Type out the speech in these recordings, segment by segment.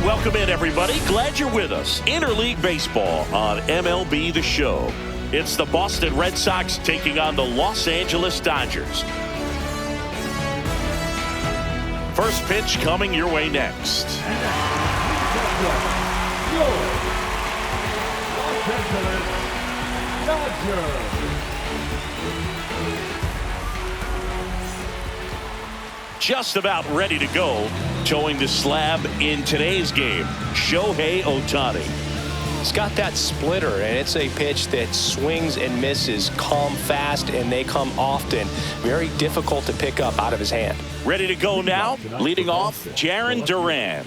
Welcome in, everybody. Glad you're with us. Interleague Baseball on MLB The Show. It's the Boston Red Sox taking on the Los Angeles Dodgers. First pitch coming your way next. Los Angeles Dodgers. Just about ready to go. Towing the slab in today's game, Shohei Ohtani. It's got that splitter, and it's a pitch that swings and misses, come fast, and they come often. Very difficult to pick up out of his hand. Ready to go now. Leading off, Jarren Duran.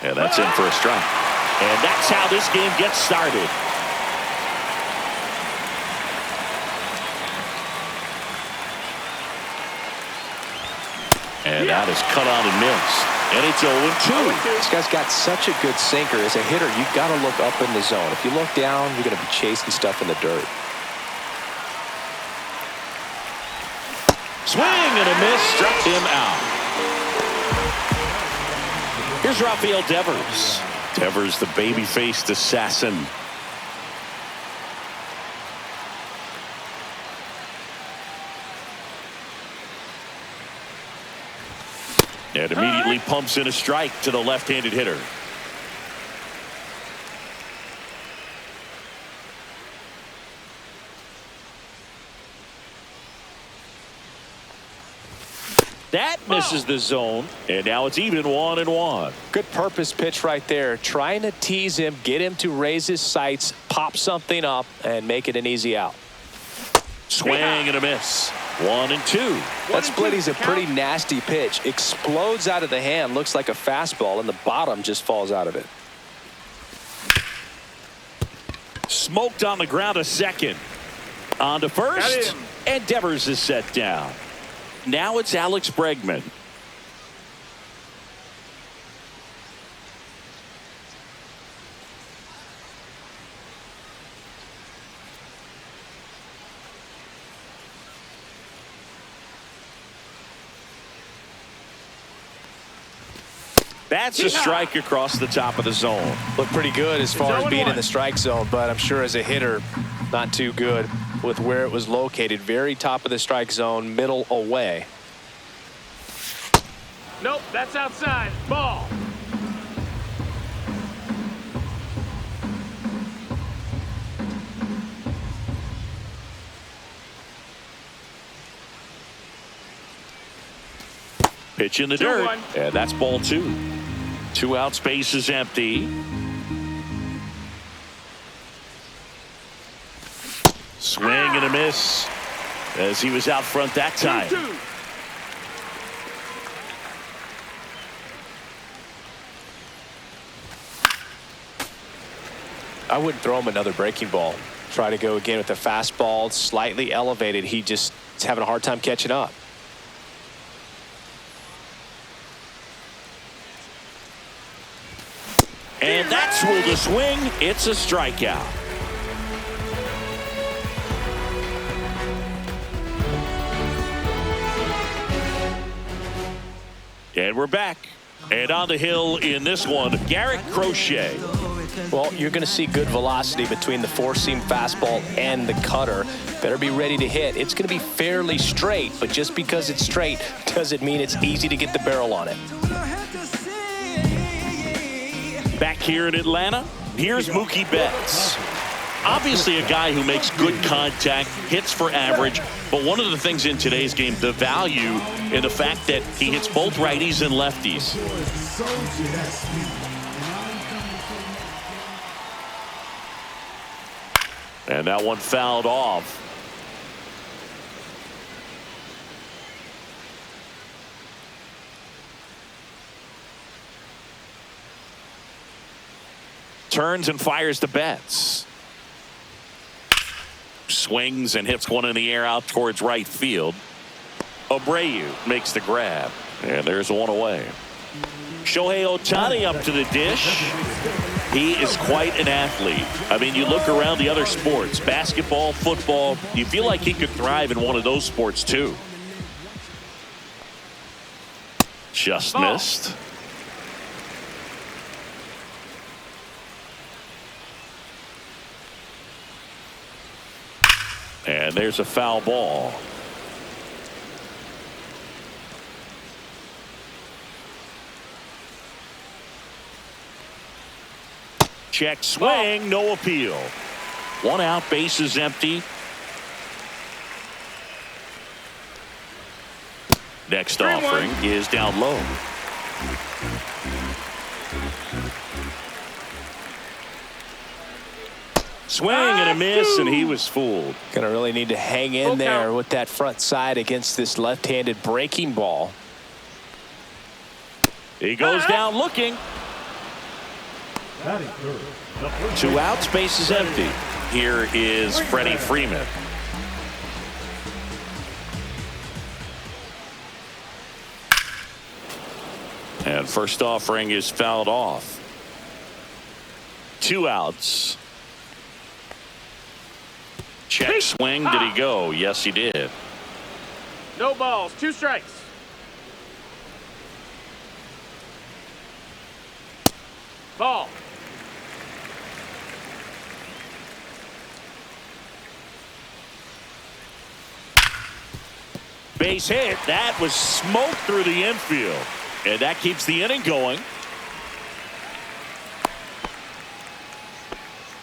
And that's in for a strike. And that's how this game gets started. And that is cut on and missed. And it's 0-2. This guy's got such a good sinker. As a hitter, you've got to look up in the zone. If you look down, you're going to be chasing stuff in the dirt. Swing and a miss. Struck him out. Here's Rafael Devers. Devers, the baby-faced assassin. And immediately pumps in a strike to the left-handed hitter. That misses the zone, and now it's even 1-1. Good purpose pitch right there. Trying to tease him, get him to raise his sights, pop something up, and make it an easy out. Swing and a miss. 1-2. That splitty's a pretty nasty pitch. Explodes out of the hand. Looks like a fastball, and the bottom just falls out of it. Smoked on the ground to second. On to first. And Devers is set down. Now it's Alex Bregman. That's a strike across the top of the zone. Looked pretty good as far as being in the strike zone, but I'm sure as a hitter, not too good with where it was located. Very top of the strike zone, middle away. Nope, that's outside. Ball. Pitch in the dirt, and that's ball 2. 2 out, space is empty. Swing and a miss as he was out front that time. 2-2. I wouldn't throw him another breaking ball. Try to go again with the fastball, slightly elevated. He just is having a hard time catching up. And that's with a swing. It's a strikeout. And we're back. And on the hill in this one, Garrett Crochet. Well, you're going to see good velocity between the four-seam fastball and the cutter. Better be ready to hit. It's going to be fairly straight, but just because it's straight doesn't mean it's easy to get the barrel on it. Back here in Atlanta, here's Mookie Betts. Obviously a guy who makes good contact, hits for average, but one of the things in today's game, the value in the fact that he hits both righties and lefties. And that one fouled off. Turns and fires to Betts. Swings and hits one in the air out towards right field. Abreu makes the grab. And there's one away. Shohei Ohtani up to the dish. He is quite an athlete. I mean, you look around the other sports, basketball, football, you feel like he could thrive in one of those sports too. Just missed. And there's a foul ball. Check swing, no appeal. One out, base is empty. Next offering is down low. Swing and a miss, and he was fooled. Gonna really need to hang in there with that front side against this left-handed breaking ball. He goes down looking. Two outs, base is empty. Here is Freddie Freeman. And first offering is fouled off. Two outs. Check swing. Did he go? Yes, he did. No balls, 2 strikes. Ball. Base hit. That was smoke through the infield. And that keeps the inning going.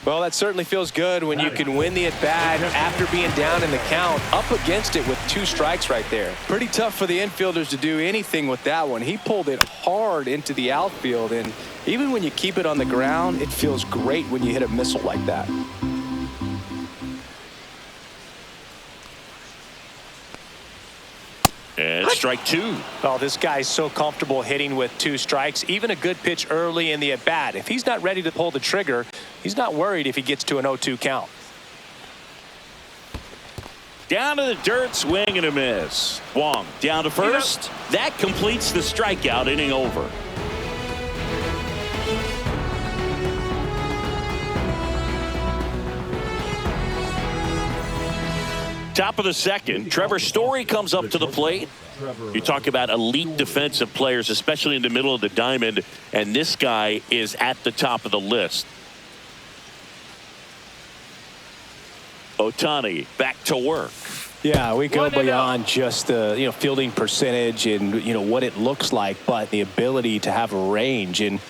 Well, that certainly feels good when you can win the at-bat after being down in the count, up against it with 2 strikes right there. Pretty tough for the infielders to do anything with that one. He pulled it hard into the outfield, and even when you keep it on the ground, it feels great when you hit a missile like that. And strike 2. Oh, this guy's so comfortable hitting with 2 strikes. Even a good pitch early in the at-bat. If he's not ready to pull the trigger, he's not worried if he gets to an 0-2 count. Down to the dirt, swing and a miss. Wong down to first. That completes the strikeout, inning over. Top of the second, Trevor Story comes up to the plate. You talk about elite defensive players, especially in the middle of the diamond, and this guy is at the top of the list. Ohtani back to work. Yeah, we go beyond just the fielding percentage and what it looks like, but the ability to have a range and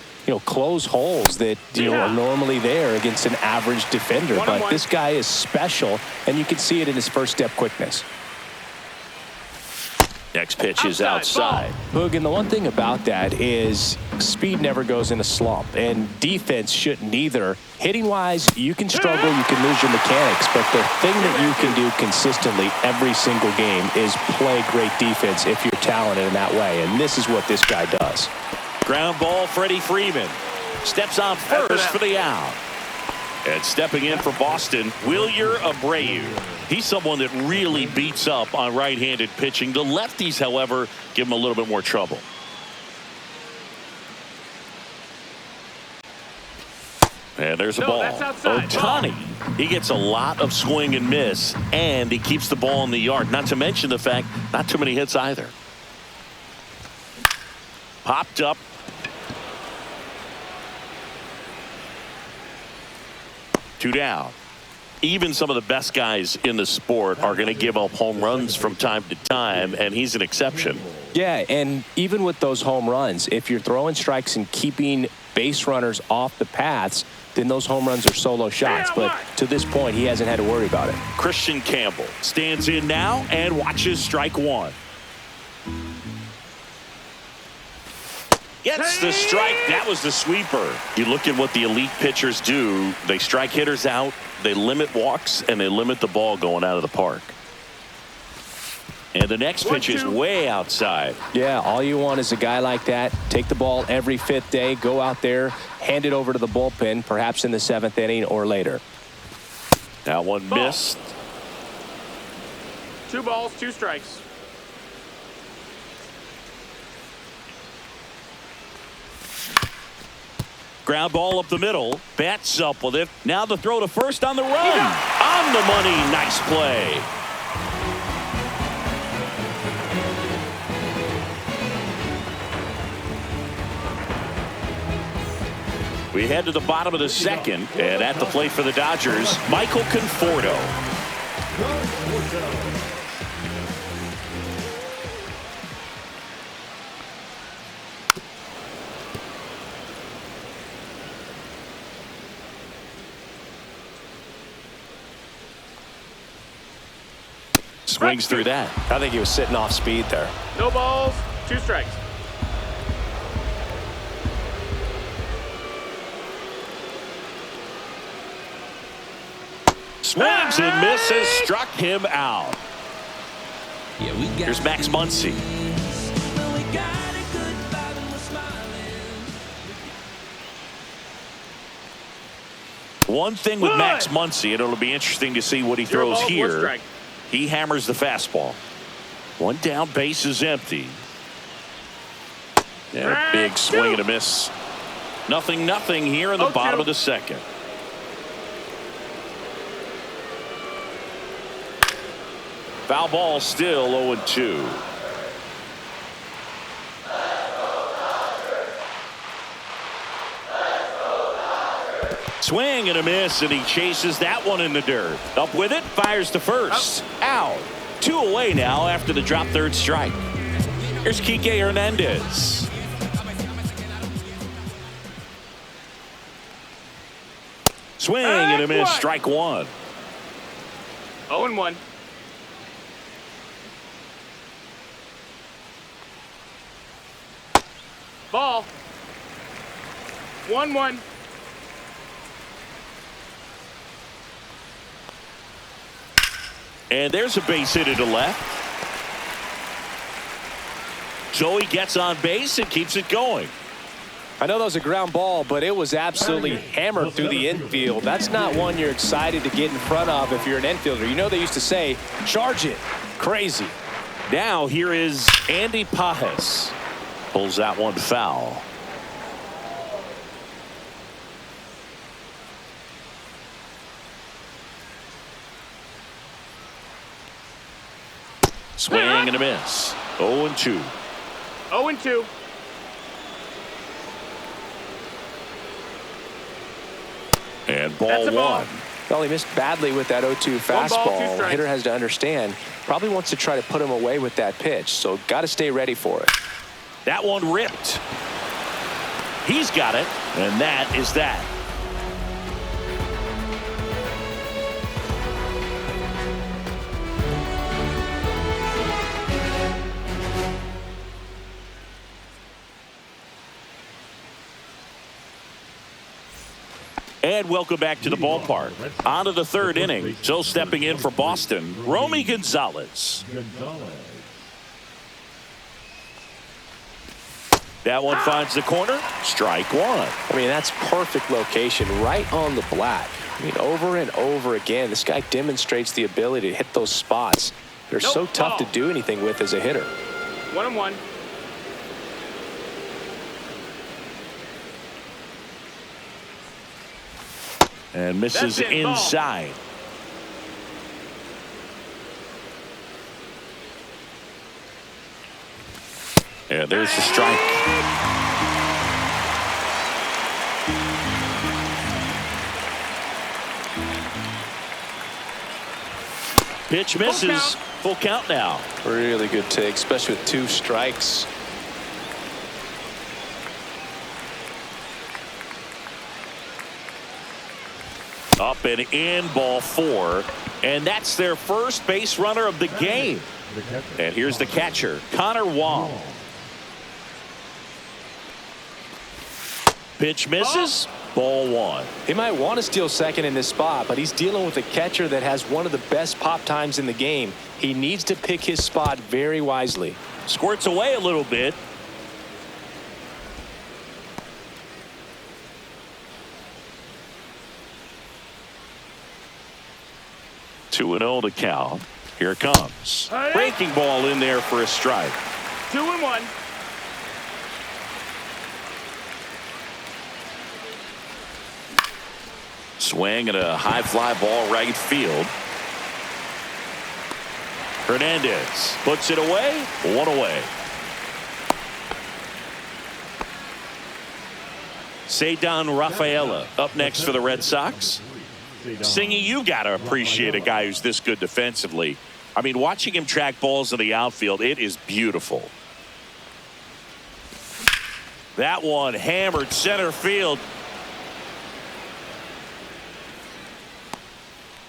close holes that are normally there against an average defender. But this guy is special, and you can see it in his first step quickness. Next pitch is outside. Boog, and the one thing about that is speed never goes in a slump, and defense shouldn't either. Hitting-wise, you can struggle, you can lose your mechanics, but the thing that you can do consistently every single game is play great defense if you're talented in that way, and this is what this guy does. Ground ball, Freddie Freeman steps on first for the out. And stepping in for Boston, Wilyer Abreu. He's someone that really beats up on right-handed pitching. The lefties, however, give him a little bit more trouble. And there's a ball. Ohtani, he gets a lot of swing and miss, and he keeps the ball in the yard. Not to mention the fact, not too many hits either. Popped up. 2 down. Even some of the best guys in the sport are going to give up home runs from time to time, and he's an exception. Yeah, and even with those home runs, if you're throwing strikes and keeping base runners off the paths, then those home runs are solo shots. But to this point, he hasn't had to worry about it. Christian Campbell stands in now and watches strike 1. Gets the strike. That was the sweeper. You look at what the elite pitchers do. They strike hitters out, they limit walks, and they limit the ball going out of the park. And the next pitch is way outside. Yeah, all you want is a guy like that. Take the ball every 5th day, go out there, hand it over to the bullpen, perhaps in the 7th inning or later. That one missed. 2 balls, 2 strikes. Ground ball up the middle. Bats up with it. Now the throw to first on the run. On the money. Nice play. We head to the bottom of the 2nd, and at the plate for the Dodgers, Michael Conforto. Swings through that. I think he was sitting off speed there. No balls, 2 strikes. Swings and misses. Struck him out. Here's Max Muncy. One thing with Max Muncy, and it'll be interesting to see what he throws here. He hammers the fastball. 1 down, base is empty. Yeah, big swing and a miss. 0-0 here in the bottom of the 2nd. Foul ball, still 0-2. Swing and a miss, and he chases that one in the dirt. Up with it, fires to first. Out. 2 away now after the drop 3rd strike. Here's Kike Hernandez. Swing and a miss, strike 1. 0-1. Ball. 1-1. And there's a base hit to left. So he gets on base and keeps it going. I know that was a ground ball, but it was absolutely hammered through the infield. That's not one you're excited to get in front of if you're an infielder. You know they used to say, charge it. Crazy. Now here is Andy Pajes. Pulls that one foul. Swing and a miss. 0-2. 0-2. And ball 1. Well, he missed badly with that 0-2 fastball. Hitter has to understand. Probably wants to try to put him away with that pitch. So got to stay ready for it. That one ripped. He's got it. And that is that. And welcome back to the ballpark. On to the 3rd inning. So stepping in for Boston, Romy Gonzalez. That one finds the corner. Strike 1. I mean, that's perfect location right on the black. I mean, over and over again, this guy demonstrates the ability to hit those spots. They're so tough to do anything with as a hitter. 1-1. And misses inside. And there's the strike. Pitch misses. Full count now. Really good take, especially with 2 strikes. Up and in, ball 4. And that's their first base runner of the game. And here's the catcher, Connor Wong. Pitch misses. Ball 1. He might want to steal second in this spot, but he's dealing with a catcher that has one of the best pop times in the game. He needs to pick his spot very wisely. Squirts away a little bit. Two and 0 to count. Here it comes. Breaking ball in there for a strike. 2-1. Swing and a high fly ball right field. Hernandez puts it away. 1 away. Cedar Rafaela up next for the Red Sox. Singy, you got to appreciate a guy who's this good defensively. I mean, watching him track balls in the outfield, it is beautiful. That one hammered center field.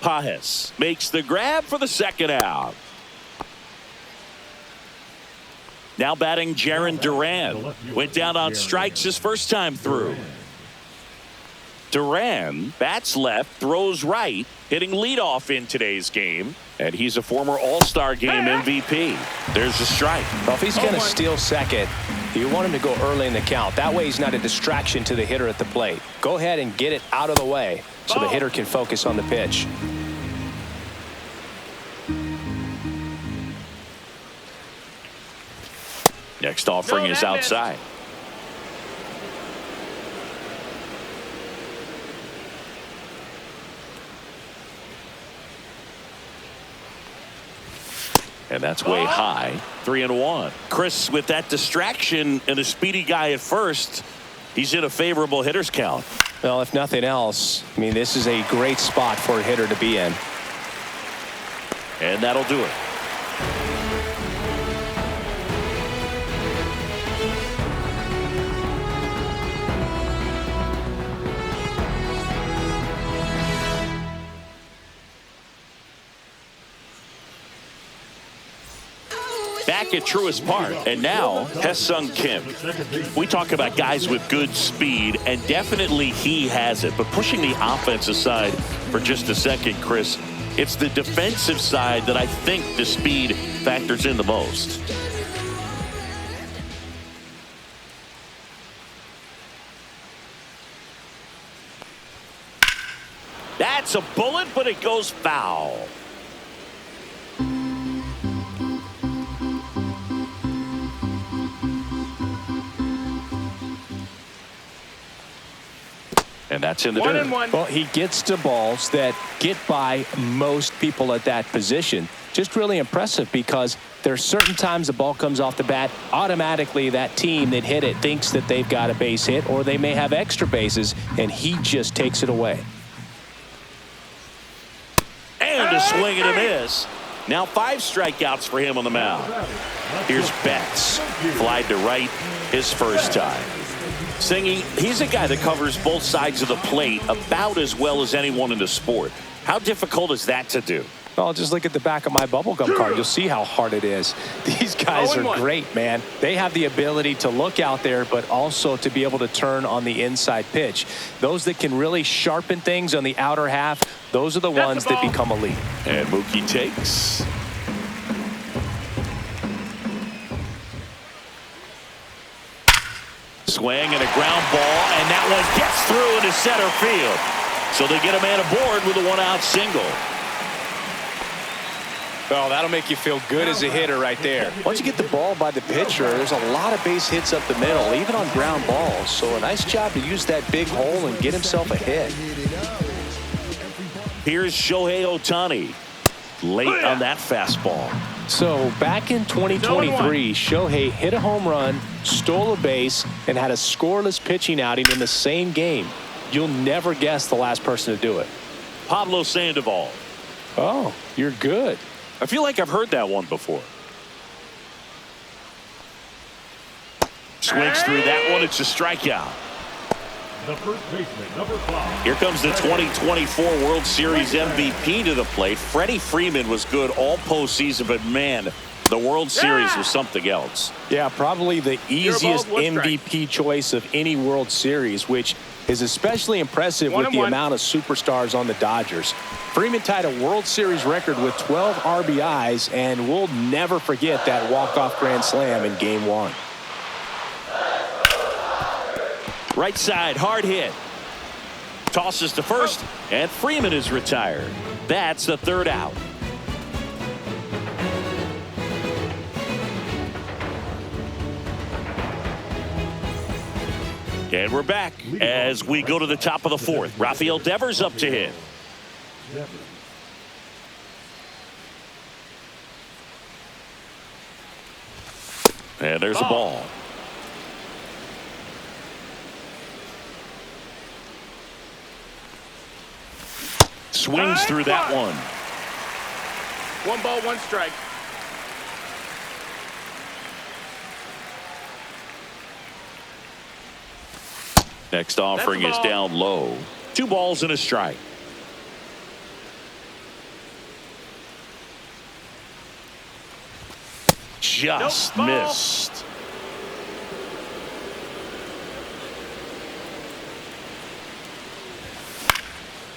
Pajes makes the grab for the second out. Now batting Jarren Duran. Went down on strikes his first time through. Duran bats left, throws right, hitting leadoff in today's game. And he's a former All-Star Game MVP. There's a strike. Well, if he's going to steal second, you want him to go early in the count. That way he's not a distraction to the hitter at the plate. Go ahead and get it out of the way so the hitter can focus on the pitch. Next offering is outside. And that's way high. 3-1. Chris, with that distraction and a speedy guy at first, he's in a favorable hitter's count. Well, if nothing else, I mean, this is a great spot for a hitter to be in. And that'll do it. Back at Truist Park, and now Hae-Sung Kim. We talk about guys with good speed, and definitely he has it. But pushing the offense aside for just a second, Chris, it's the defensive side that I think the speed factors in the most. That's a bullet, but it goes foul. And that's in the dirt. 1-1. Well, he gets to balls that get by most people at that position. Just really impressive because there's certain times the ball comes off the bat, automatically that team that hit it thinks that they've got a base hit or they may have extra bases, and he just takes it away. And a swing and a miss. Now 5 strikeouts for him on the mound. Here's Betts. Flied to right his first time. Singy, he's a guy that covers both sides of the plate about as well as anyone in the sport. How difficult is that to do? Well, just look at the back of my bubblegum card. You'll see how hard it is. These guys are great, man. They have the ability to look out there, but also to be able to turn on the inside pitch. Those that can really sharpen things on the outer half, those are the ones that become elite. And Mookie takes. Swing and a ground ball, and that one gets through into center field. So they get a man aboard with a 1-out single. Well, that'll make you feel good as a hitter right there. Once you get the ball by the pitcher, there's a lot of base hits up the middle, even on ground balls. So a nice job to use that big hole and get himself a hit. Here's Shohei Ohtani. Late on that fastball. So back in 2023, Shohei hit a home run, stole a base, and had a scoreless pitching outing in the same game. You'll never guess the last person to do it. Pablo Sandoval. Oh, you're good. I feel like I've heard that one before. Swings through that one. It's a strikeout. The first baseman, number 5. Here comes the 2024 World Series MVP to the plate. Freddie Freeman was good all postseason, but man, the World Series was something else. Yeah, probably the easiest MVP choice of any World Series, which is especially impressive with the amount of superstars on the Dodgers. Freeman tied a World Series record with 12 RBIs, and we'll never forget that walk-off grand slam in Game 1. Right side, hard hit. Tosses to first, and Freeman is retired. That's the third out. And we're back as we go to the top of the fourth. Rafael Devers up to hit. And there's a ball. Swings through that one. 1 ball, 1 strike. Next offering is down low. 2 balls and a strike. Just missed.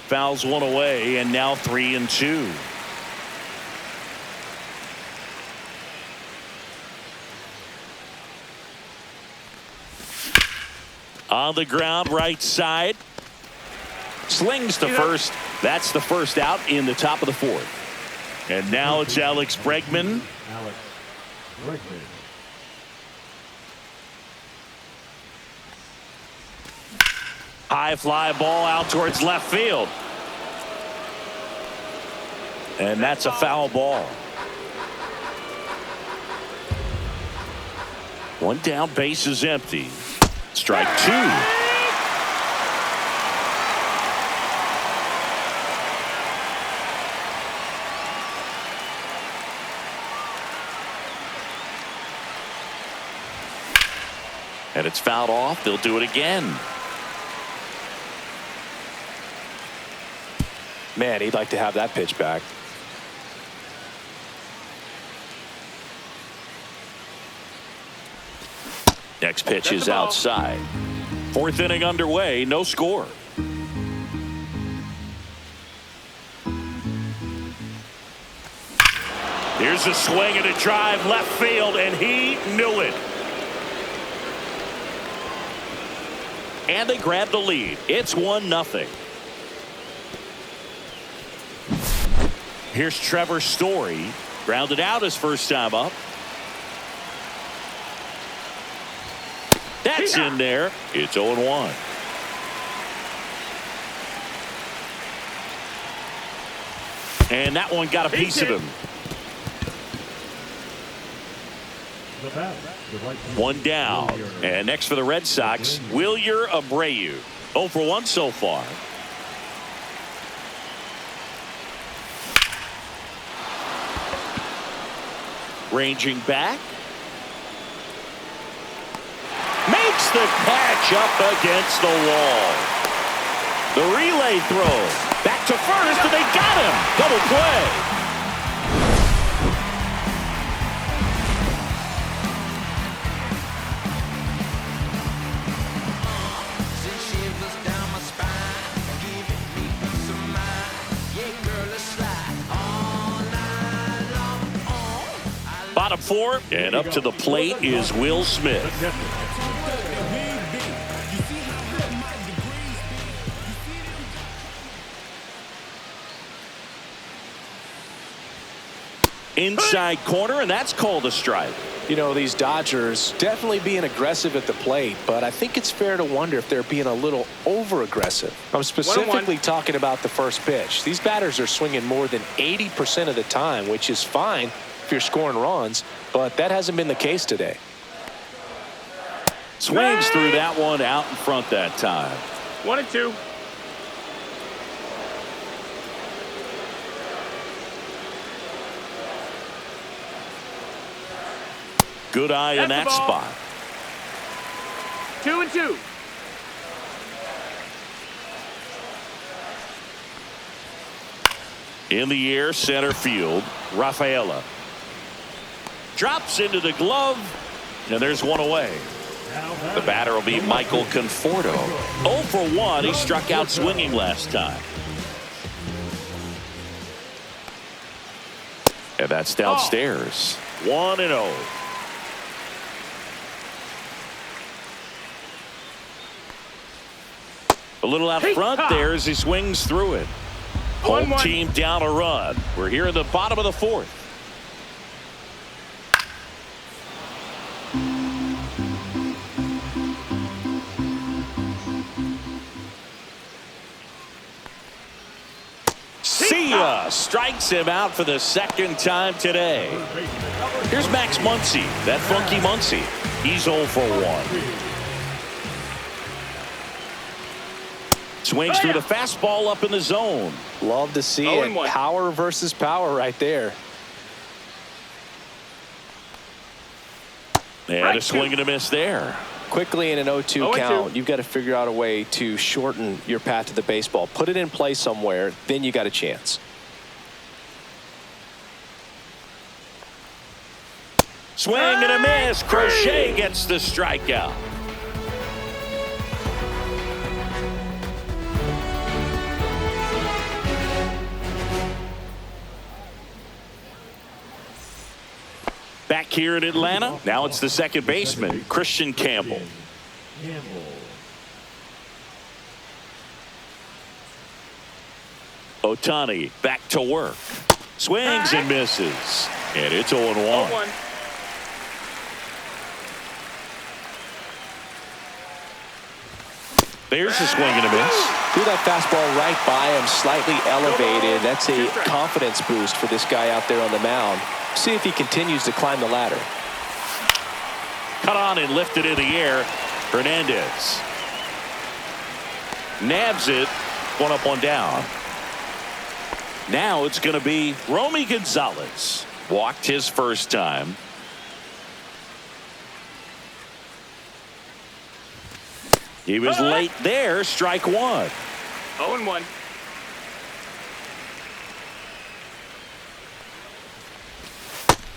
Fouls one away, and now 3-2. On the ground, right side. Slings to first. That's the first out in the top of the fourth. And now it's Alex Bregman. Alex Bregman. High fly ball out towards left field. And that's a foul ball. 1 down, base is empty. Strike 2. And it's fouled off. They'll do it again. Man, he'd like to have that pitch back. Next pitch is outside. 4th inning underway. No score. Here's a swing and a drive left field, and he knew it. And they grab the lead. It's 1-0. Here's Trevor Story. Grounded out his first time up. That's in there. It's 0-1. And that one got a piece of him. 1 down. And next for the Red Sox, Wilyer Abreu. 0 for 1 so far. Ranging back. Makes the catch up against the wall. The relay throw. Back to first, and they got him. Double play. Bottom 4, and up to the plate is Will Smith. Inside corner, and that's called a strike. You know, these Dodgers definitely being aggressive at the plate, but I think it's fair to wonder if they're being a little over-aggressive. I'm specifically talking about the first pitch. These batters are swinging more than 80% of the time, which is fine if you're scoring runs, but that hasn't been the case today. Swings through that one out in front that time. 1-2. Good eye in that spot. 2-2. In the air, center field, Rafaela. Drops into the glove, and there's one away. The batter will be Michael Conforto. 0 for 1. He struck out swinging last time. And that's downstairs. 1-0. A little out front there as he swings through it. Home team down a run. We're here in the bottom of the fourth. See ya! Strikes him out for the second time today. Here's Max Muncy, that funky Muncy. He's 0 for 1. Swings through the fastball up in the zone. Love to see it. Power versus power right there. And a swing and a miss there. Quickly in an 0-2 count, you've got to figure out a way to shorten your path to the baseball. Put it in play somewhere, then you got a chance. Swing and a miss. Crochet gets the strikeout. Back here in Atlanta, now it's the second baseman, Christian Campbell. Ohtani back to work. Swings and misses. And it's 0-1. There's a swing and a miss. Threw that fastball right by him, slightly elevated. That's a confidence boost for this guy out there on the mound. See if he continues to climb the ladder. Cut on and lifted in the air. Hernandez nabs it. One up, one down. Now it's going to be Romy Gonzalez. Walked his first time. He was late there. Strike one. 0-1.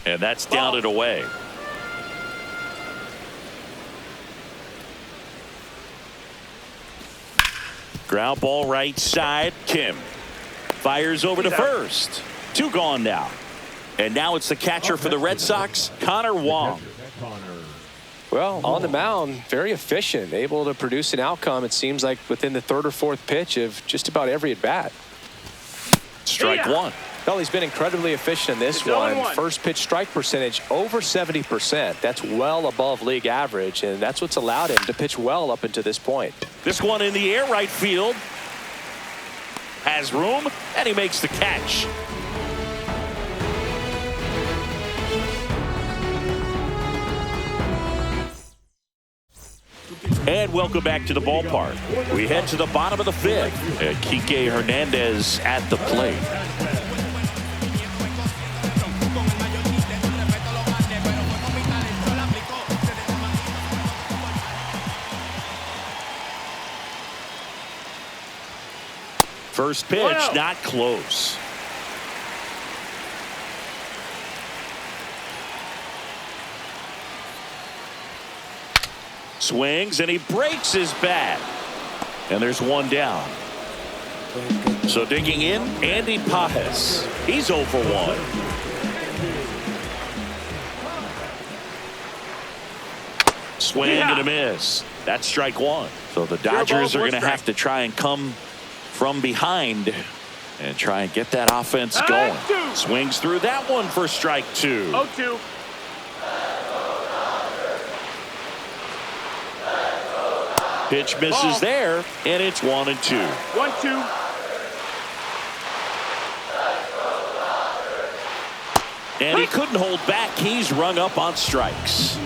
And that's down and away. Ground ball right side. Kim fires over to first. 2 gone now. And now it's the catcher for the Red Sox, Connor Wong. Well, on the mound, very efficient, able to produce an outcome, it seems like, within the 3rd or 4th pitch of just about every at-bat. Strike one. Well, he's been incredibly efficient in this one. First pitch strike percentage over 70%. That's well above league average, and that's what's allowed him to pitch well up until this point. This one in the air, right field. Has room, and he makes the catch. And welcome back to the ballpark. We head to the bottom of the 5th. And Kike Hernandez at the plate. First pitch, not close. Swings and he breaks his bat. And there's one down. So digging in, Andy Pajes. He's 0 for 1. Swing and a miss. That's strike one. So the Dodgers are going to have to try and come from behind and try and get that offense going. Swings through that one for strike 2. 0-2. Pitch misses there, and it's 1-2. 1-2. And he couldn't hold back. He's rung up on strikes.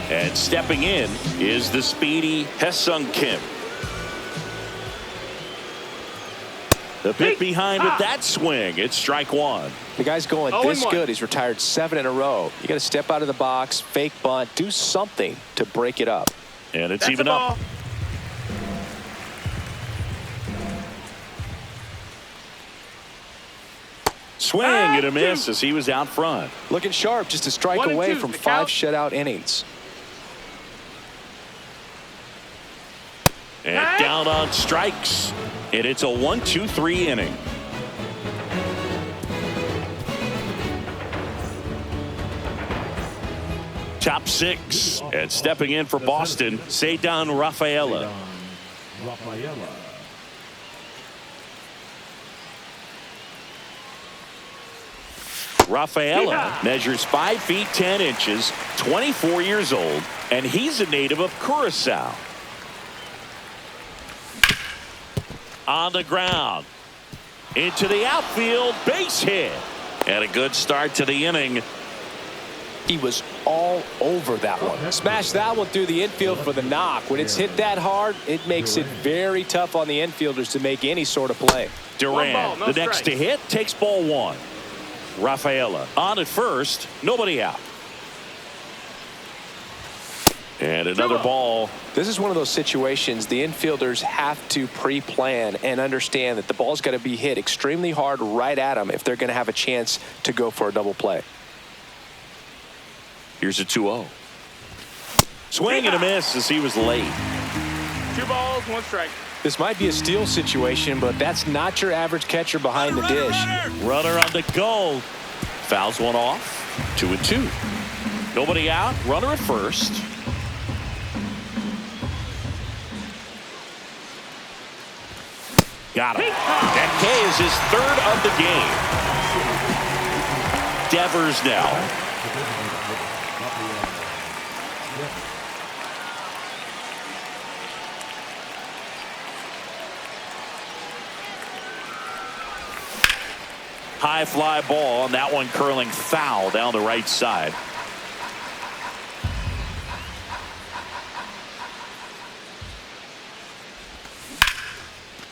And stepping in is the speedy Ha-Seong Kim. The bit behind with that swing. It's strike one. The guy's going this good. He's retired 7 in a row. You got to step out of the box, fake bunt, do something to break it up. And it's even up. Swing and a miss as he was out front. Looking sharp, just a strike away from 5 shutout innings. And down on strikes. And it's a 1-2-3 inning. Top 6. And stepping in for Boston, Cedar Rafaela. Rafaela measures 5 feet 10 inches, 24 years old, and he's a native of Curacao. On the ground. Into the outfield, base hit. And a good start to the inning. He was all over that one. Smashed that one through the infield for the knock. When it's hit that hard, it makes it very tough on the infielders to make any sort of play. Durant, the next to hit, takes ball 1. Rafaela on at first, nobody out. And another ball. This is one of those situations the infielders have to pre-plan and understand that the ball's got to be hit extremely hard right at them if they're going to have a chance to go for a double play. Here's a 2-0. Swing and a miss as he was late. 2 balls, 1 strike. This might be a steal situation, but that's not your average catcher behind the dish. Runner on the go. Fouls one off. 2-2. Nobody out. Runner at first. Got him. That K is his 3rd of the game. Devers now. High fly ball, and that one curling foul down the right side.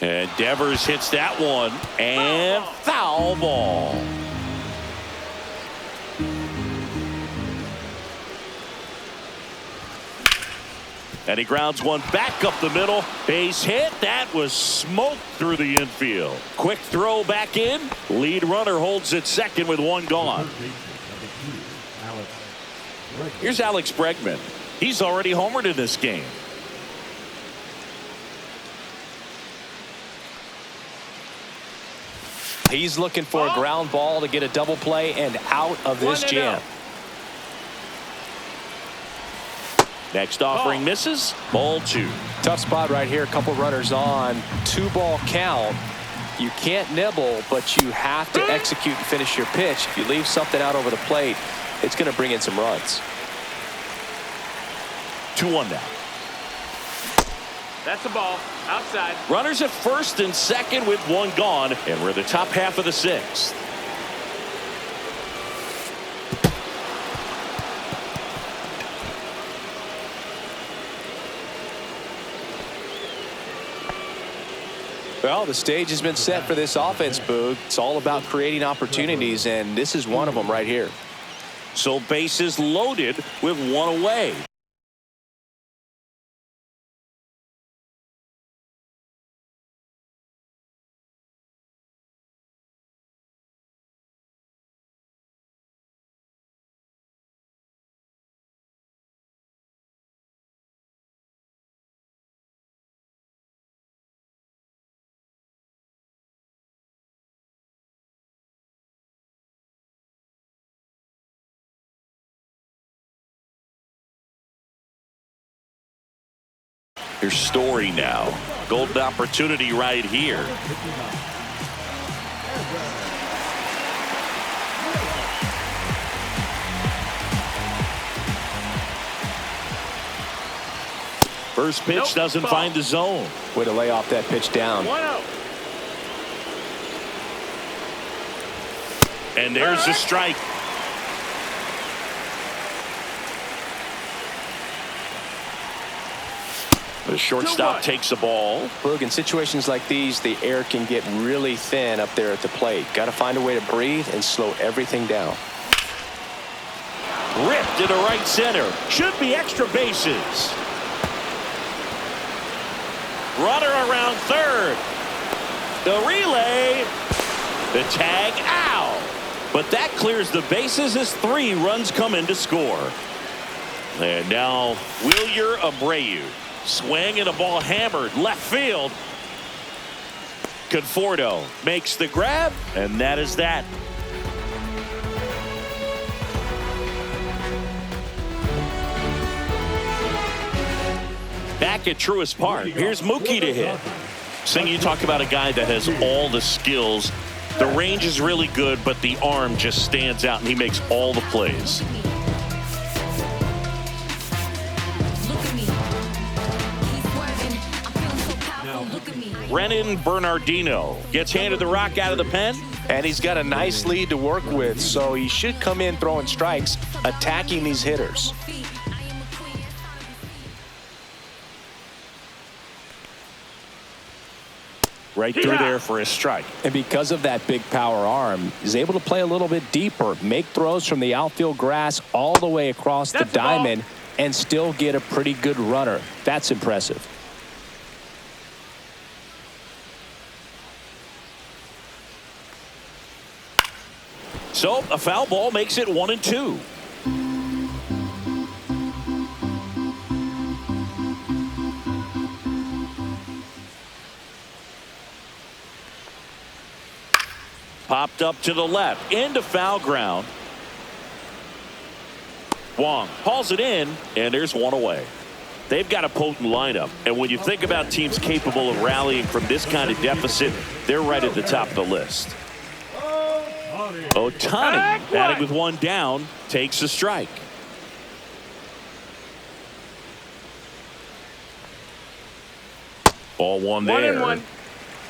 And Devers hits that one, and foul ball. And he grounds one back up the middle. Base hit. That was smoked through the infield. Quick throw back in. Lead runner holds at second with 1 gone. Here's Alex Bregman. He's already homered in this game. He's looking for a ground ball to get a double play and out of this jam. Next offering misses. Ball 2. Tough spot right here. A couple runners on. 2-ball count. You can't nibble, but you have to execute and finish your pitch. If you leave something out over the plate, it's going to bring in some runs. 2-1 now. That's a ball. Outside. Runners at first and second with 1 gone, and we're in the top half of the 6th. Well, the stage has been set for this offense, Boog. It's all about creating opportunities, and this is one of them right here. So bases loaded with 1 away. Here's Story now. Golden opportunity right here. First pitch doesn't find the zone. Way to lay off that pitch down. 1-0. And there's the strike. The shortstop takes the ball. Look, in situations like these, the air can get really thin up there at the plate. Got to find a way to breathe and slow everything down. Ripped into right center. Should be extra bases. Runner around third. The relay. The tag out. But that clears the bases as 3 runs come in to score. And now Wilyer Abreu. Swing and a ball hammered left field. Conforto makes the grab, and that is that. Back at Truist Park, here's Mookie to hit. Sing, you talk about a guy that has all the skills. The range is really good, but the arm just stands out, and he makes all the plays. Brennan Bernardino gets handed the rock out of the pen. And he's got a nice lead to work with, so he should come in throwing strikes, attacking these hitters. Right through there for a strike. And because of that big power arm, he's able to play a little bit deeper, make throws from the outfield grass all the way across the diamond, and still get a pretty good runner. That's impressive. So a foul ball makes it 1-2. Popped up to the left into foul ground. Wong hauls it in, and there's one away. They've got a potent lineup, and when you think about teams capable of rallying from this kind of deficit, they're right at the top of the list. Ohtani, batting with one down, takes a strike. Ball one there. 1-1.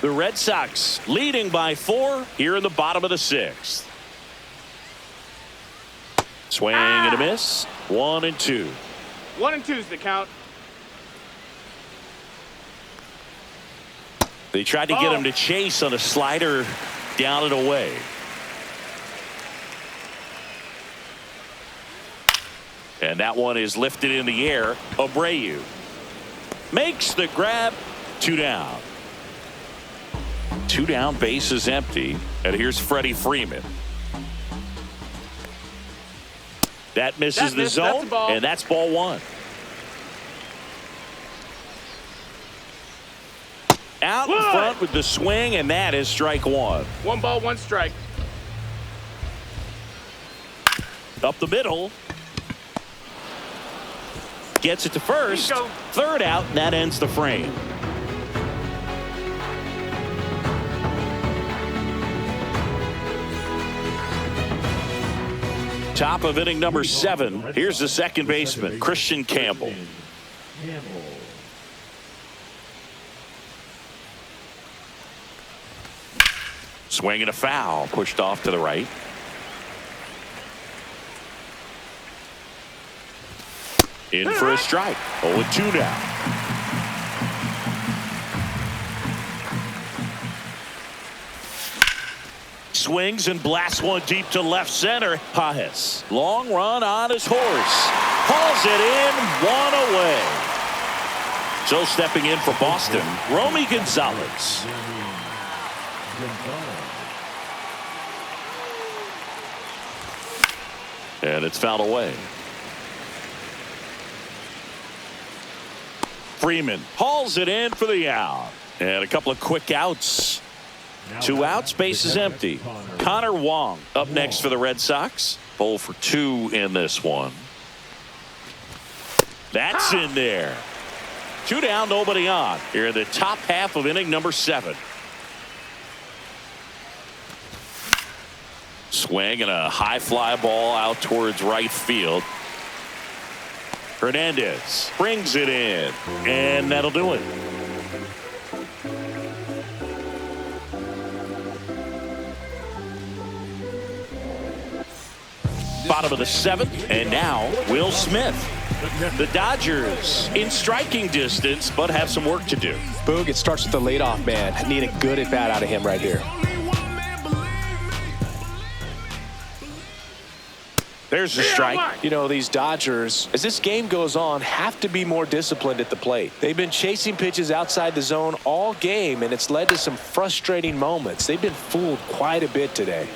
The Red Sox leading by 4 here in the bottom of the 6th. Swing and a miss. 1-2. 1-2's the count. They tried to get him to chase on a slider down and away. And that one is lifted in the air. Abreu makes the grab. 2 down. 2 down, base is empty. And here's Freddie Freeman. That misses the zone, and that's ball 1. Out in front with the swing, and that is strike 1. 1 ball, 1 strike. Up the middle. Gets it to first. Third out, and that ends the frame. Top of inning number 7. Here's the second baseman, Christian Campbell. Swing and a foul, pushed off to the right. In for a strike. 0-2 now. Swings and blasts one deep to left center. Pajes. Long run on his horse. Hauls it in. 1 away. So stepping in for Boston, Romy Gonzalez. And it's fouled away. Freeman hauls it in for the out. And a couple of quick outs. 2 outs, base is empty. Connor Wong up next for the Red Sox. 0 for 2 in this one. That's in there. 2 down, nobody on. Here in the top half of inning number 7. Swing and a high fly ball out towards right field. Hernandez brings it in, and that'll do it. Bottom of the 7th, and now Will Smith. The Dodgers in striking distance, but have some work to do. Boog, it starts with the leadoff man. I need a good at-bat out of him right here. There's the strike. You know, these Dodgers, as this game goes on, have to be more disciplined at the plate. They've been chasing pitches outside the zone all game, and it's led to some frustrating moments. They've been fooled quite a bit today.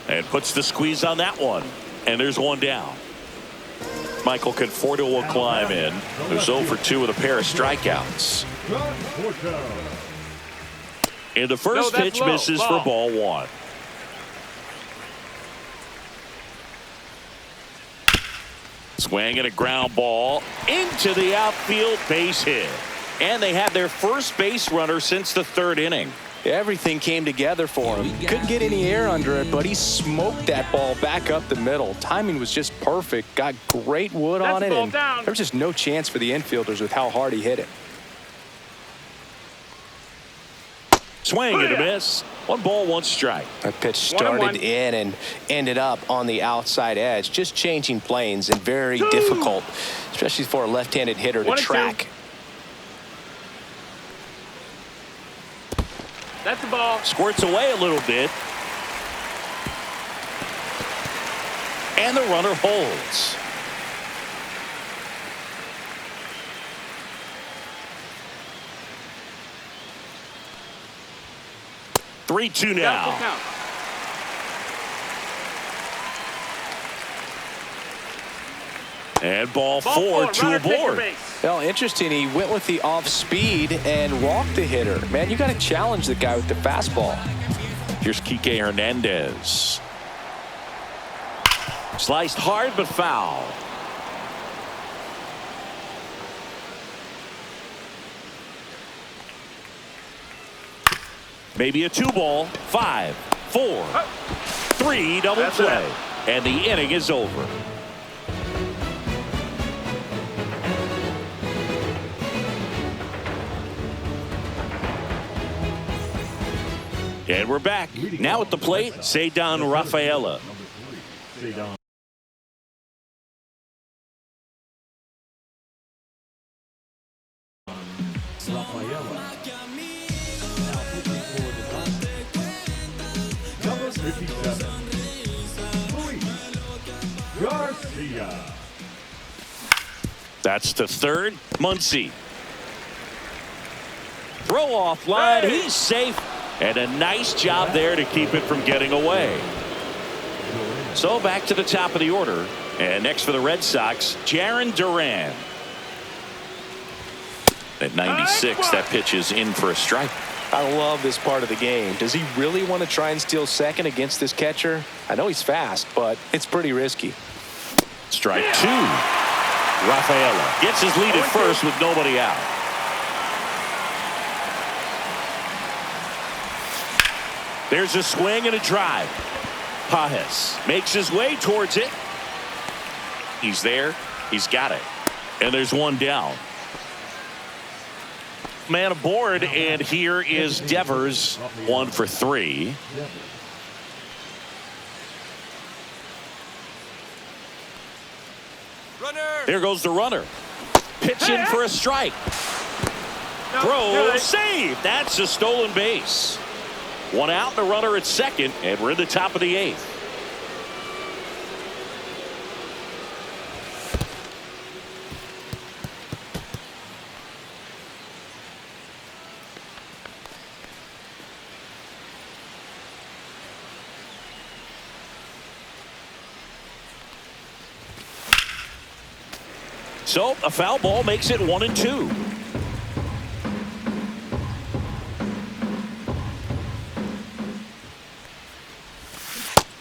And puts the squeeze on that one. And there's one down. Michael Conforto will climb in. There's 0 for 2 with a pair of strikeouts. And the first pitch misses for ball 1. Swing and a ground ball into the outfield, base hit. And they had their first base runner since the 3rd inning. Everything came together for him. Couldn't get any air under it, but he smoked that ball back up the middle. Timing was just perfect. Got great wood on it, and there was just no chance for the infielders with how hard he hit it. Swing and a miss. 1 ball, 1 strike. That pitch started in and ended up on the outside edge. Just changing planes and very difficult, especially for a left-handed hitter to track. That's the ball. Squirts away a little bit. And the runner holds. Three-two now. And ball 4, 2 aboard. Well, interesting. He went with the off speed and walked the hitter. Man, you got to challenge the guy with the fastball. Here's Kike Hernandez. Sliced hard but foul. Maybe a 2-ball. 5, 4, 3 double play. And the inning is over. And we're back. Now at the plate, Ceddanne Rafaela. Number 57, Garcia. That's the 3rd. Muncy. Throw off line. He's safe. And a nice job there to keep it from getting away. So back to the top of the order. And next for the Red Sox, Jarren Duran. At 96, that pitch is in for a strike. I love this part of the game. Does he really want to try and steal second against this catcher? I know he's fast, but it's pretty risky. Strike 2. Rafaela gets his lead at first with nobody out. There's a swing and a drive. Pages makes his way towards it. He's there. He's got it. And there's one down. Man aboard, and here is Devers. 1 for 3. There goes the runner. Pitch in for a strike. Throw, save. That's a stolen base. 1 out, the runner at second, and we're in the top of the 8th. So a foul ball makes it 1-2.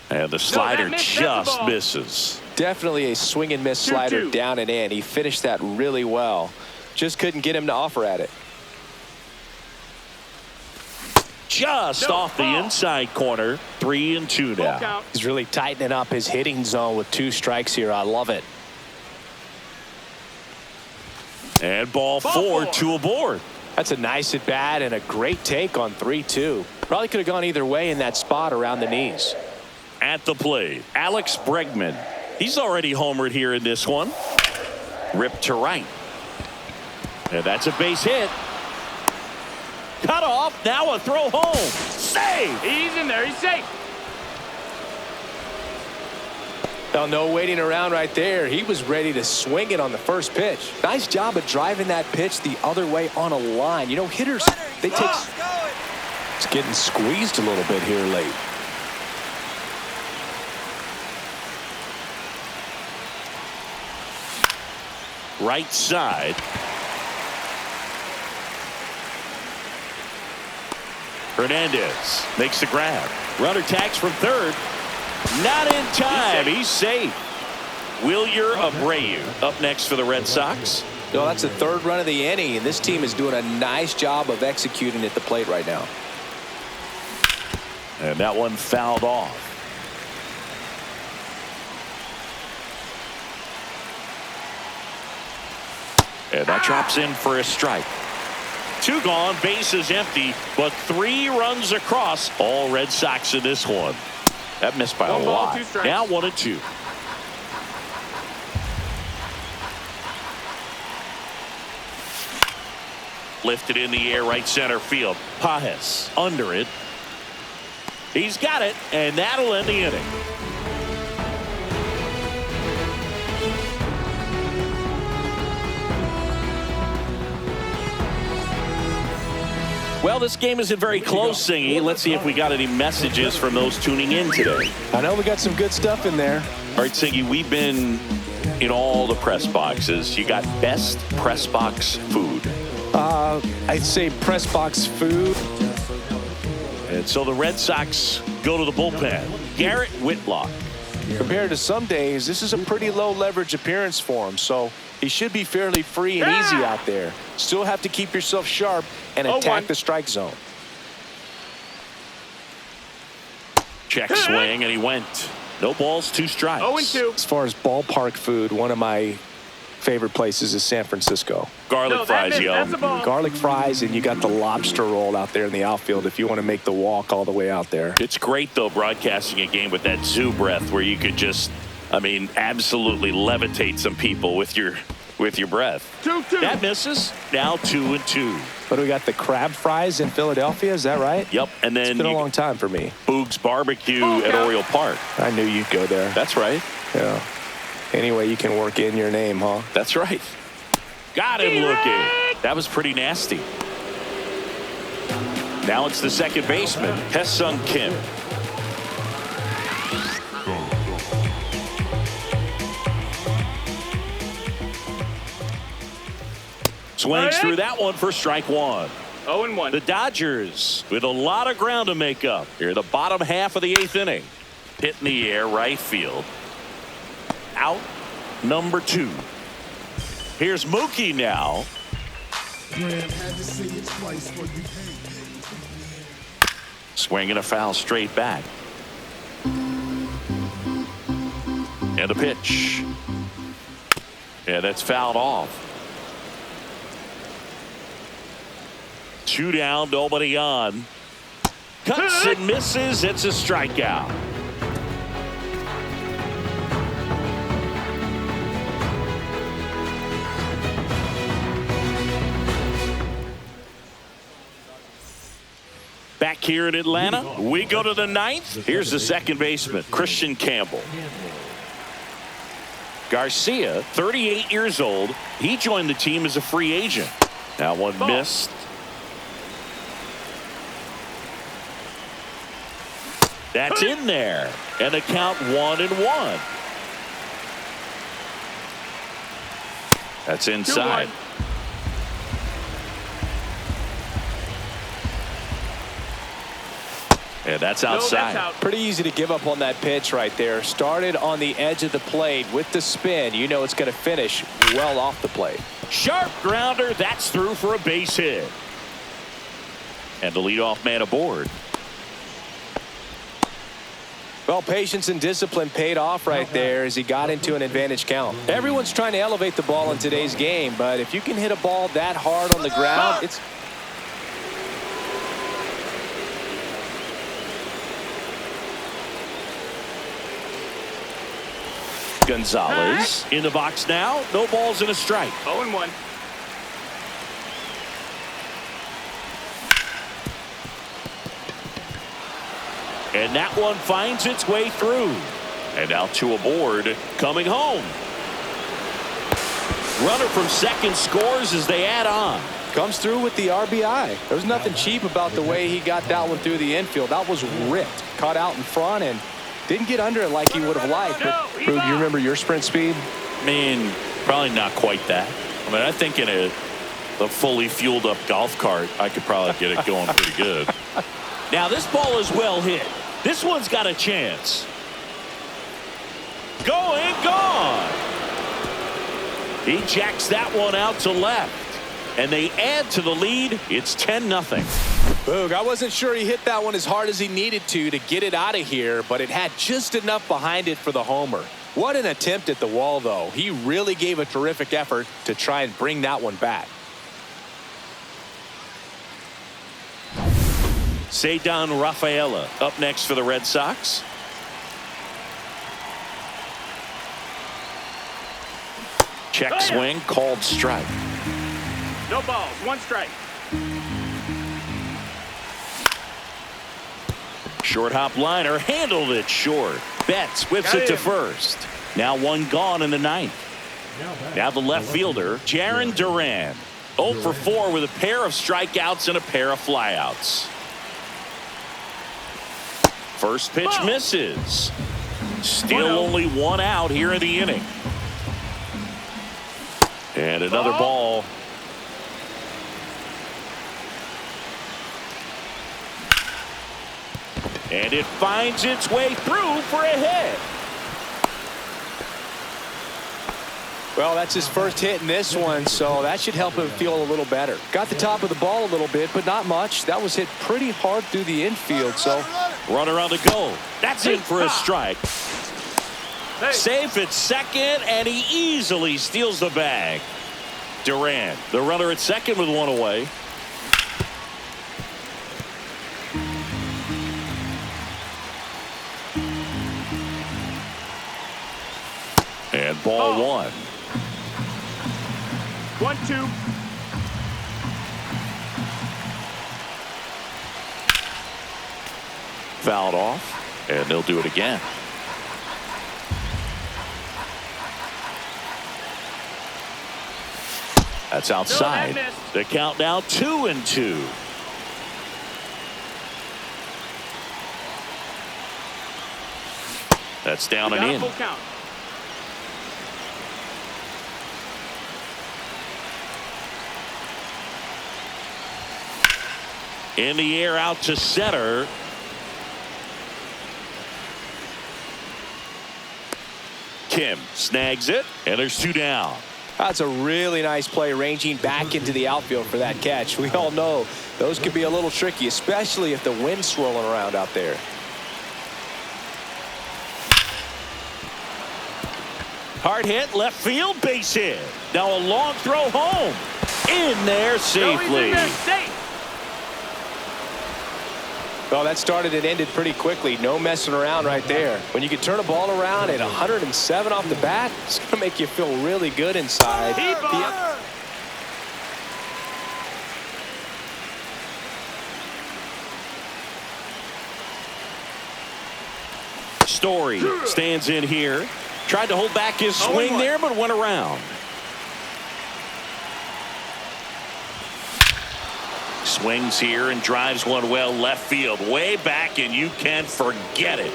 And the slider just misses. Definitely a swing and miss slider down and in. He finished that really well. Just couldn't get him to offer at it. Just off the inside corner. 3-2 now. He's really tightening up his hitting zone with 2 strikes here. I love it. And ball 4, 2 aboard. That's a nice at bat and a great take on 3-2. Probably could have gone either way in that spot around the knees. At the plate, Alex Bregman. He's already homered here in this one. Ripped to right. And that's a base hit. Cut off. Now a throw home. Save. He's in there. He's safe. Well, no waiting around right there. He was ready to swing it on the first pitch. Nice job of driving that pitch the other way on a line. You know, hitters, they take... It's getting squeezed a little bit here late. Right side. Hernandez makes the grab. Runner tags from third. Not in time. He's safe. Wilyer Abreu up next for the Red Sox. No, that's the third run of the inning, and this team is doing a nice job of executing at the plate right now. And that one fouled off. And that drops in for a strike. 2 gone, bases empty, but 3 runs across. All Red Sox in this one. That missed by a lot. Now 1-2. Lifted in the air, right center field. Pajes under it. He's got it, and that'll end the inning. Well, this game isn't very close, Singy. Let's see if we got any messages from those tuning in today. I know we got some good stuff in there. All right, Singy, we've been in all the press boxes. You got best press box food. I'd say press box food. And so the Red Sox go to the bullpen. Garrett Whitlock. Compared to some days, this is a pretty low leverage appearance for him, so he should be fairly free and easy out there. Still have to keep yourself sharp and attack the strike zone. Check swing, and he went. No balls, 2 strikes. 0-2. As far as ballpark food, one of my favorite places is San Francisco. Garlic fries, yo. Garlic fries, and you got the lobster roll out there in the outfield if you want to make the walk all the way out there. It's great, though, broadcasting a game with that zoo breath where you could just, I mean, absolutely levitate some people with your breath. 2-2. That misses. Now 2-2. But we got the crab fries in Philadelphia, is that right? Yep, and then It's been a long time for me. Boog's Barbecue at Oriole Park. I knew you'd go there. That's right. Yeah. Anyway, you can work in your name, huh? That's right. Got him looking. That was pretty nasty. Now it's the second baseman, Hesung Kim. Swings through that one for strike 1. 0-1. The Dodgers with a lot of ground to make up here. The bottom half of the 8th inning. Hit in the air, right field. Out number 2. Here's Mookie now. Swinging a foul straight back. And a pitch. Yeah, that's fouled off. 2 down, nobody on. Cuts and misses. It's a strikeout. Back here in Atlanta, we go to the 9th. Here's the second baseman, Christian Campbell. Garcia, 38 years old. He joined the team as a free agent. Now one missed. That's in there. And the count 1-1. That's inside. 2-1. Yeah, that's outside. No, that's out. Pretty easy to give up on that pitch right there. Started on the edge of the plate with the spin. You know it's going to finish well off the plate. Sharp grounder. That's through for a base hit. And the leadoff man aboard. Well, patience and discipline paid off right there as he got into an advantage count. Everyone's trying to elevate the ball in today's game, but if you can hit a ball that hard on the ground, it's... Gonzalez in the box now. No balls and a strike. 0-1. And that one finds its way through. And now two aboard, coming home. Runner from second scores as they add on. Comes through with the RBI. There was nothing cheap about the way he got that one through the infield. That was ripped. Caught out in front and didn't get under it like he would have liked. But, do you remember your sprint speed? I mean, probably not quite that. I mean, I think in a fully fueled up golf cart, I could probably get it going pretty good. Now this ball is well hit. This one's got a chance. Going, gone. He jacks that one out to left. And they add to the lead. It's 10-0. Boog, I wasn't sure he hit that one as hard as he needed to get it out of here, but it had just enough behind it for the homer. What an attempt at the wall, though. He really gave a terrific effort to try and bring that one back. Cedar Rafaela up next for the Red Sox. Check swing, called strike. No balls, 1 strike. Short hop liner, handled it short. Betts whips it to first. Now one gone in the ninth. Now the left fielder, Jarren Duran. 0 for 4 with a pair of strikeouts and a pair of flyouts. First pitch misses. Still only 1 out here in the inning. And another ball. And it finds its way through for a hit. Well, that's his first hit in this one, so that should help him feel a little better. Got the top of the ball a little bit, but not much. That was hit pretty hard through the infield, so. Runner on the go. That's in for a strike. Safe at second, and he easily steals the bag. Duran, the runner at second with 1 away. And ball 1. 1-2. Fouled off, and they'll do it again. That's outside. The count now 2-2. That's down and in. Full count. In the air out to center. Kim snags it, and there's 2 down. That's a really nice play, ranging back into the outfield for that catch. We all know those could be a little tricky, especially if the wind's swirling around out there. Hard hit, left field, base hit. Now a long throw home. In there safely. Well, that started and ended pretty quickly. No messing around right there. When you can turn a ball around at 107 off the bat, it's going to make you feel really good inside. Story stands in here. Tried to hold back his swing there, but went around. Swings here and drives one well left field, way back, and you can forget it.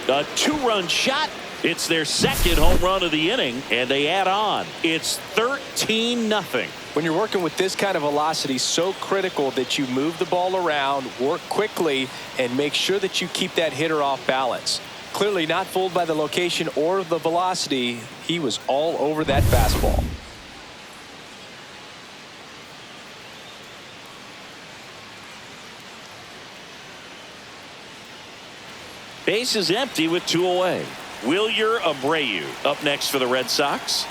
A 2-run shot. It's their second home run of the inning, and they add on. It's 13-0. When you're working with this kind of velocity, so critical that you move the ball around, work quickly, and make sure that you keep that hitter off balance. Clearly not fooled by the location or the velocity. He was all over that fastball. Base is empty with 2 away. Wilyer Abreu up next for the Red Sox.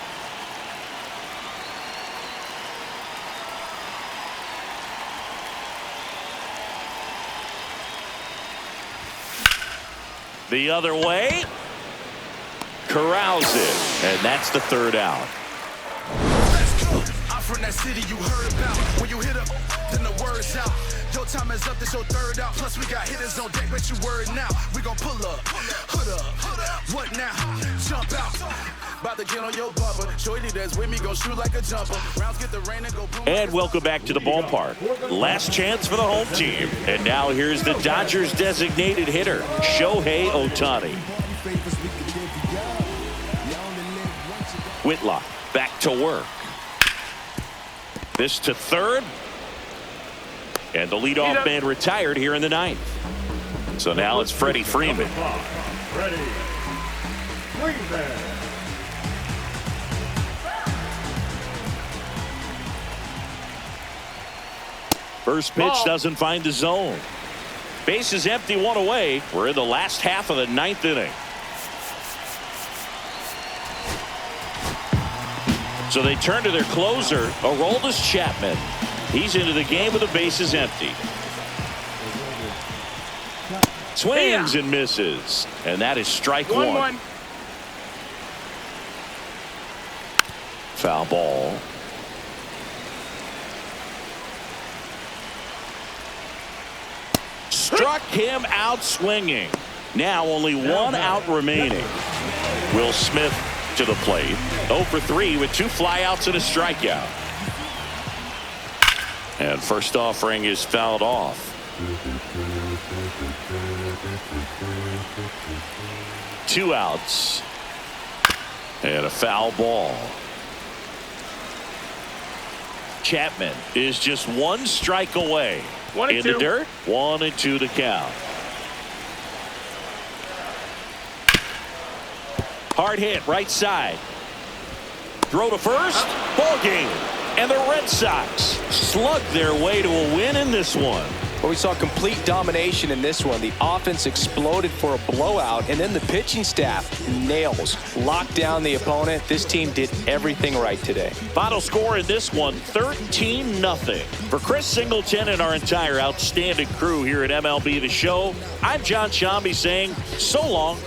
The other way. Corrals it. And that's the third out. Let's go. I'm from that city you heard about. When you hit up, then the word's out. Your time is up, this your third out. Plus we got hitters on deck, bet you word now. We gon' pull up, hood up. What now? Jump out. About to get on your bumper. Shorty that's with me gon' shoot like a jumper. Rounds get the rain and go boom. And welcome back to the ballpark. Last chance for the home team. And now here's the Dodgers designated hitter, Shohei Ohtani. Whitlock back to work. This to third. And the leadoff man retired here in the ninth. So now it's Freddie Freeman. Freddie Freeman. First pitch doesn't find the zone. Base is empty, one away. We're in the last half of the ninth inning. So they turn to their closer, Aroldis Chapman. He's into the game with the bases empty. Swings and misses. And that is strike one. Foul ball. Struck him out swinging. Now only one out remaining. Will Smith to the plate. 0 for 3 with 2 flyouts and a strikeout. And first offering is fouled off. 2 outs. And a foul ball. Chapman is just 1 strike away. 1 and in 2. the dirt. 1 and 2 to count. Hard hit right side. Throw to first. Ball game. And the Red Sox slug their way to a win in this one. Well, we saw complete domination in this one. The offense exploded for a blowout, and then the pitching staff nails, locked down the opponent. This team did everything right today. Final score in this one, 13-0. For Chris Singleton and our entire outstanding crew here at MLB The Show, I'm John Shambi saying so long.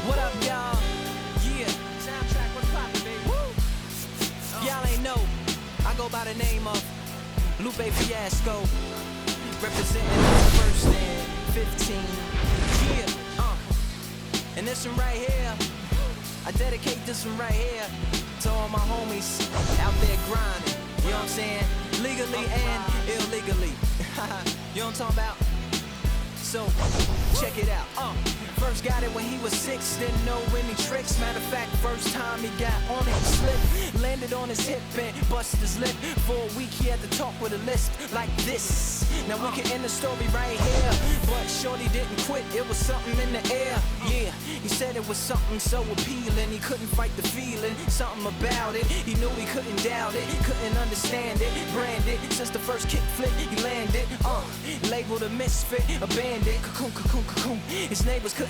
What up, y'all? Yeah. Soundtrack, what's poppin', baby? Woo! Y'all ain't know. I go by the name of Lupe Fiasco. Representing the first and 15. Yeah. And this one right here, I dedicate this one right here to all my homies out there grinding. You know what I'm saying? Legally and illegally. You know what I'm talking about? So, check it out. First got it when he was 6, didn't know any tricks. Matter of fact, first time he got on it, slipped, landed on his hip and busted his lip. For a week he had to talk with a lisp like this. Now we can end the story right here, but shorty didn't quit, it was something in the air. Yeah, he said it was something so appealing, he couldn't fight the feeling, something about it. He knew he couldn't doubt it, couldn't understand it, branded since the first kick flip he landed. Labeled a misfit, a bandit, cocoon, cocoon, cocoon. His neighbors couldn't